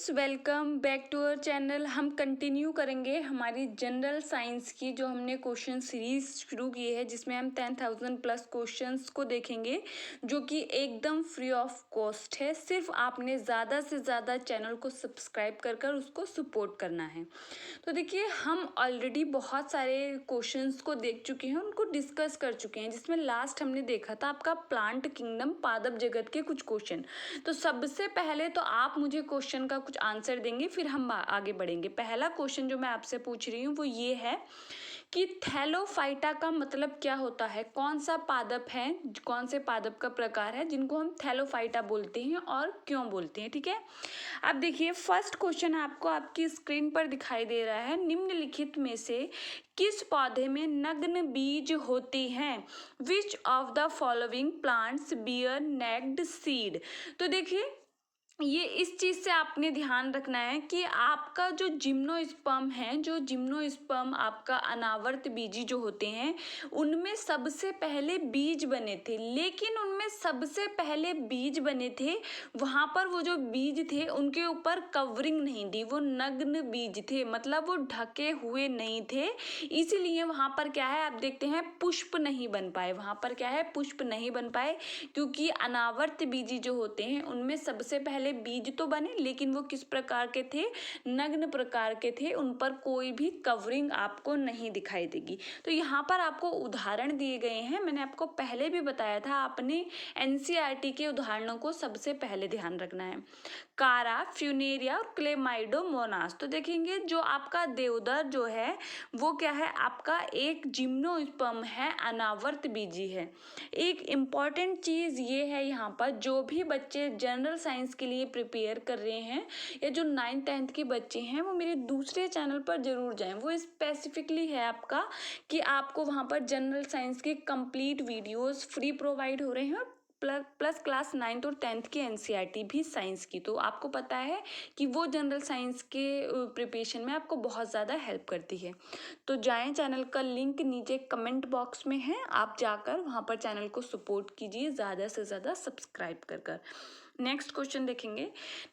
Friends, welcome back to our channel. हम continue करेंगे हमारी जनरल साइंस की जो हमने क्वेश्चन सीरीज शुरू की है, जिसमें हम 10,000 प्लस क्वेश्चंस को देखेंगे, जो कि एकदम फ्री ऑफ कॉस्ट है। सिर्फ आपने ज़्यादा से ज़्यादा चैनल को सब्सक्राइब कर उसको सपोर्ट करना है। तो देखिए, हम ऑलरेडी बहुत सारे क्वेश्चंस को देख चुके हैं, उनको डिस्कस कर चुके हैं, जिसमें लास्ट हमने देखा था आपका प्लांट किंगडम, पादप जगत के कुछ क्वेश्चन। तो सबसे पहले तो आप मुझे क्वेश्चन का कुछ आंसर देंगे, फिर हम आगे बढ़ेंगे। पहला क्वेश्चन जो मैं आपसे पूछ रही हूँ वो ये है कि थैलोफाइटा का मतलब क्या होता है। कौन सा पादप है, कौन से पादप का प्रकार है जिनको हम थैलोफाइटा बोलते हैं और क्यों बोलते हैं। ठीक है, अब देखिए फर्स्ट क्वेश्चन आपको आपकी स्क्रीन पर दिखाई दे रहा है। निम्नलिखित में से किस पौधे में नग्न बीज होते हैं। Which of the following plants bear naked seed. तो देखिए, ये इस चीज़ से आपने ध्यान रखना है कि आपका जो जिम्नोस्पर्म है, जो जिम्नोस्पर्म आपका अनावर्त बीजी जो होते हैं, उनमें सबसे पहले बीज बने थे। लेकिन उनमें सबसे पहले बीज बने थे, वहाँ पर वो जो बीज थे उनके ऊपर कवरिंग नहीं थी, वो नग्न बीज थे, मतलब वो ढके हुए नहीं थे। इसीलिए वहाँ पर क्या है, आप देखते हैं पुष्प नहीं बन पाए। वहाँ पर क्या है, पुष्प नहीं बन पाए, क्योंकि अनावर्त बीजी जो होते हैं उनमें सबसे पहले बीज तो बने, लेकिन वो किस प्रकार के थे, नग्न प्रकार के थे, उन पर कोई भी कवरिंग आपको नहीं दिखाई देगी। तो यहाँ पर आपको उदाहरण दिए गए हैं, मैंने आपको पहले भी बताया था, आपने एनसीईआरटी के उदाहरणों को सबसे पहले ध्यान रखना है। कारा, फ्यूनेरिया और क्लेमाइडोमोनास। तो देखेंगे जो आपका देवदार जो है वो क्या है, आपका एक जिम्नोस्पर्म है, अनावर्त बीजी है। एक इम्पॉर्टेंट चीज़ ये है यहाँ पर, जो भी बच्चे जनरल साइंस के लिए प्रिपेयर कर रहे हैं या जो 9th-10th के बच्चे हैं, वो मेरे दूसरे चैनल पर ज़रूर जाएं। वो स्पेसिफिकली है आपका कि आपको वहाँ पर जनरल साइंस के कंप्लीट वीडियोस फ्री प्रोवाइड हो रहे हैं, प्लस क्लास 9th और 10th की एनसीईआरटी भी साइंस की। तो आपको पता है कि वो जनरल साइंस के प्रिपरेशन में आपको बहुत ज़्यादा हेल्प करती है। तो जाएं, चैनल का लिंक नीचे कमेंट बॉक्स में है, आप जाकर वहाँ पर चैनल को सपोर्ट कीजिए, ज़्यादा से ज़्यादा सब्सक्राइब कर। नेक्स्ट क्वेश्चन देखेंगे।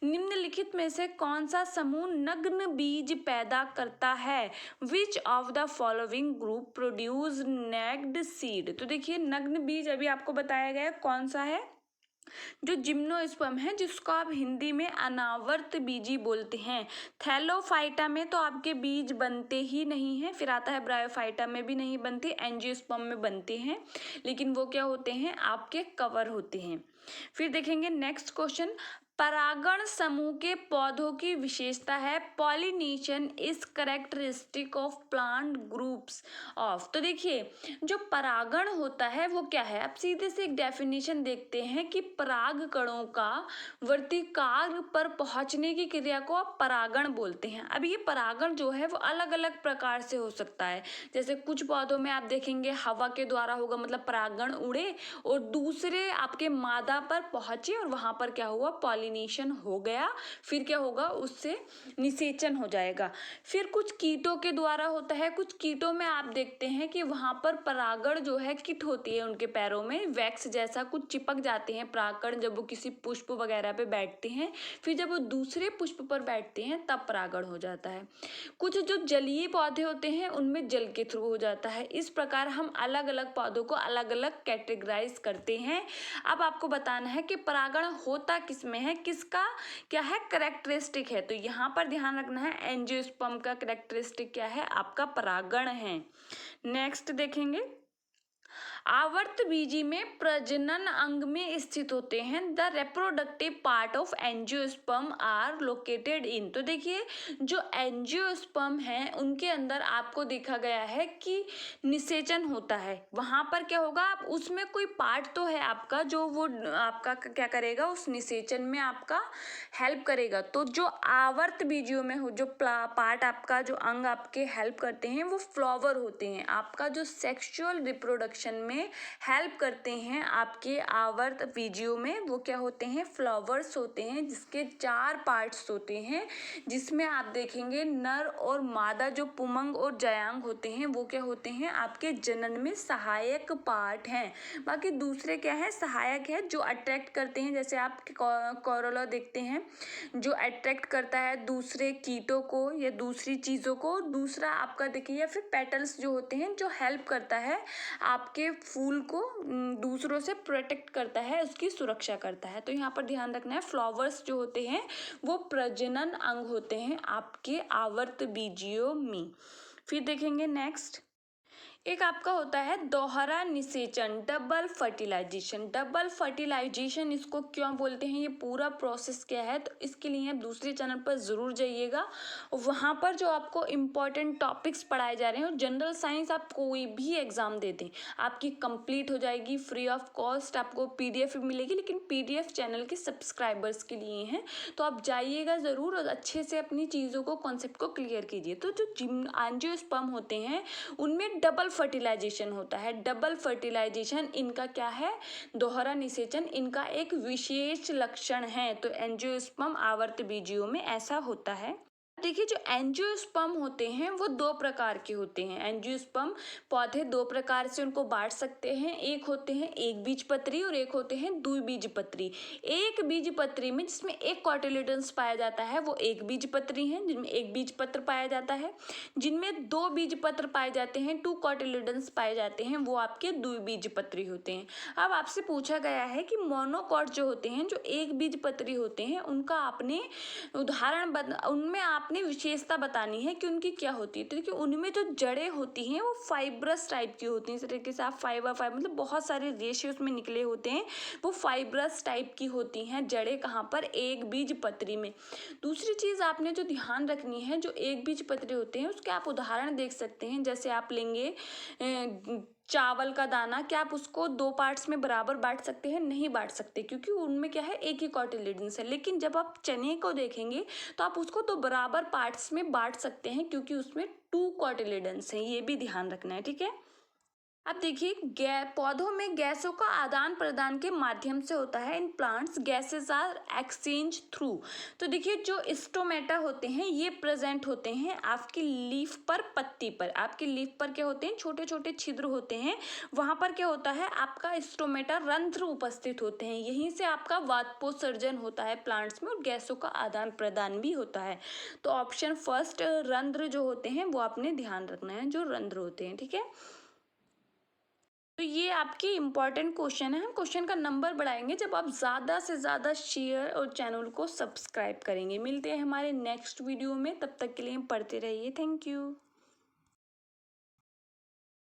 निम्नलिखित में से कौन सा समूह नग्न बीज पैदा करता है। Which of the following group produce naked seed. तो देखिए, नग्न बीज अभी आपको बताया गया कौन सा है, जो जिम्नोस्पर्म है, जिसको आप हिंदी में अनावर्त बीजी बोलते हैं। थैलोफाइटा में तो आपके बीज बनते ही नहीं हैं, फिर आता है ब्रायोफाइटा में भी नहीं बनते, एंजियोस्पर्म में बनते हैं, लेकिन वो क्या होते हैं, आपके कवर होते हैं। फिर देखेंगे नेक्स्ट क्वेश्चन। परागण समूह के पौधों की विशेषता है। Pollination is characteristic of plant groups of. तो देखिए, जो परागण होता है वो क्या है, आप सीधे से एक डेफिनेशन देखते हैं कि पराग कणों का वर्तिकाग्र पर पहुंचने की क्रिया को आप परागण बोलते हैं। अब ये परागण जो है वो अलग अलग प्रकार से हो सकता है। जैसे कुछ पौधों में आप देखेंगे हवा के द्वारा होगा, मतलब परागण उड़े और दूसरे आपके मादा पर पहुंचे और वहां पर क्या हुआ, पॉलिनेशन हो गया, फिर क्या होगा, उससे निषेचन हो जाएगा। फिर कुछ कीटों के द्वारा होता है। कुछ कीटों में आप देखते हैं कि वहां पर परागण जो है, किट होती है उनके पैरों में वैक्स जैसा कुछ चिपक जाते हैं परागण, जब वो किसी पुष्प वगैरह पे बैठते हैं, फिर जब वो दूसरे पुष्प पर बैठते हैं तब परागण हो जाता है। कुछ जो जलीय पौधे होते हैं उनमें जल के थ्रू हो जाता है। इस प्रकार हम अलग अलग पौधों को अलग अलग कैटेगराइज करते हैं। अब आपको बताना है कि परागण होता किसमें है, किसका क्या है, कैरेक्टरिस्टिक है। तो यहाँ पर ध्यान रखना है, एंजियोस्पर्म का कैरेक्टरिस्टिक क्या है, आपका परागण है। नेक्स्ट देखेंगे, आवर्त बीजी में प्रजनन अंग में स्थित होते हैं। The reproductive part of angiosperm are located in. तो देखिए, जो एंजियोस्पर्म है उनके अंदर आपको देखा गया है कि निषेचन होता है। वहां पर क्या होगा, आप उसमें कोई पार्ट तो है आपका, जो वो आपका क्या करेगा, उस निषेचन में आपका हेल्प करेगा। तो जो आवर्त बीजियों में हो, जो पार्ट आपका, जो अंग आपके हेल्प करते हैं, वो फ्लावर होते हैं। आपका जो सेक्सुअल रिप्रोडक्शन में में हेल्प करते हैं आपके आवर्त बीजियों में। वो क्या होते हैं? फ्लावर्स होते हैं, जिसके 4 पार्ट्स होते हैं, जिसमें आप देखेंगे नर और मादा जो पुमंग और जयांग होते हैं वो क्या होते हैं? आपके जनन में सहायक पार्ट हैं। बाकी दूसरे क्या है? सहायक है, जो अट्रैक्ट करते हैं। जैसे आप कोरोला देखते हैं जो अट्रैक्ट करता है दूसरे कीटों को या दूसरी चीज़ों को। दूसरा आपका देखिए, या फिर पेटल्स जो होते हैं जो हेल्प करता है आपके फूल को दूसरों से प्रोटेक्ट करता है, उसकी सुरक्षा करता है। तो यहाँ पर ध्यान रखना है, फ्लावर्स जो होते हैं वो प्रजनन अंग होते हैं आपके आवर्त बीजियों में। फिर देखेंगे नेक्स्ट, एक आपका होता है दोहरा निषेचन, डबल फर्टिलाइजेशन। डबल फर्टिलाइजेशन इसको क्यों बोलते हैं, ये पूरा प्रोसेस क्या है, तो इसके लिए आप दूसरे चैनल पर ज़रूर जाइएगा। वहाँ पर जो आपको इम्पॉर्टेंट टॉपिक्स पढ़ाए जा रहे हैं, जनरल साइंस आप कोई भी एग्ज़ाम दे दें आपकी कंप्लीट हो जाएगी फ्री ऑफ कॉस्ट। आपको पीडीएफ मिलेगी, लेकिन पीडीएफ चैनल के सब्सक्राइबर्स के लिए हैं, तो आप जाइएगा ज़रूर और अच्छे से अपनी चीज़ों को, कॉन्सेप्ट को क्लियर कीजिए। तो जो एंजियोस्पर्म होते हैं उनमें डबल फर्टिलाइजेशन होता है। डबल फर्टिलाइजेशन इनका क्या है? दोहरा निषेचन इनका एक विशेष लक्षण है। तो एंजियोस्पर्म आवर्त बीजियों में ऐसा होता है। देखिए, जो एंजियोस्पर्म होते हैं वो 2 प्रकार के होते हैं। एंजियोस्पर्म पौधे 2 प्रकार से उनको बांट सकते हैं। एक होते हैं एक बीजपत्री और एक होते हैं द्विबीजपत्री। एक बीजपत्री में जिसमें एक कोटिलेडन्स पाया जाता है वो एक बीजपत्री है, जिनमें एक बीजपत्र पाया जाता है। जिनमें 2 बीजपत्र पाए जाते हैं, 2 कोटिलेडन्स पाए जाते हैं, वो आपके द्विबीजपत्री होते हैं। अब आपसे पूछा गया है कि मोनोकॉट जो होते हैं, जो एक बीजपत्री होते हैं, उनका आपने उदाहरण उनमें आपने विशेषता बतानी है कि उनकी क्या होती है। तो देखिए, उनमें जो जड़ें होती हैं वो फाइब्रस टाइप की होती हैं। इस तरीके से आप फाइबर मतलब बहुत सारे रेशे उसमें निकले होते हैं, वो फाइब्रस टाइप की होती हैं जड़ें। कहाँ पर? एक बीजपत्री में। दूसरी चीज़ आपने जो ध्यान रखनी है, जो एक बीजपत्री होते हैं उसके आप उदाहरण देख सकते हैं। जैसे आप लेंगे चावल का दाना, क्या आप उसको 2 पार्ट्स में बराबर बांट सकते हैं? नहीं बांट सकते, क्योंकि उनमें क्या है? एक ही कोटिलेडन्स है। लेकिन जब आप चने को देखेंगे तो आप उसको 2 बराबर पार्ट्स में बांट सकते हैं, क्योंकि उसमें 2 कोटिलेडन्स हैं। ये भी ध्यान रखना है, ठीक है। अब देखिए, पौधों में गैसों का आदान प्रदान के माध्यम से होता है। इन plants gases are exchange through. तो देखिए, जो स्टोमेटा होते हैं ये प्रेजेंट होते हैं आपकी लीफ पर, पत्ती पर। आपकी लीफ पर क्या होते हैं? छोटे छोटे छिद्र होते हैं। वहां पर क्या होता है? आपका स्टोमेटा, रंध्र उपस्थित होते हैं। यहीं से आपका वाष्पोत्सर्जन होता है प्लांट्स में और गैसों का आदान प्रदान भी होता है। तो ऑप्शन फर्स्ट, रंध्र जो होते हैं वो आपने ध्यान रखना है, जो रंध्र होते हैं, ठीक है। तो ये आपके इम्पॉर्टेंट क्वेश्चन है। हम क्वेश्चन का नंबर बढ़ाएंगे जब आप ज़्यादा से ज़्यादा शेयर और चैनल को सब्सक्राइब करेंगे। मिलते हैं हमारे नेक्स्ट वीडियो में, तब तक के लिए पढ़ते रहिए। Thank you.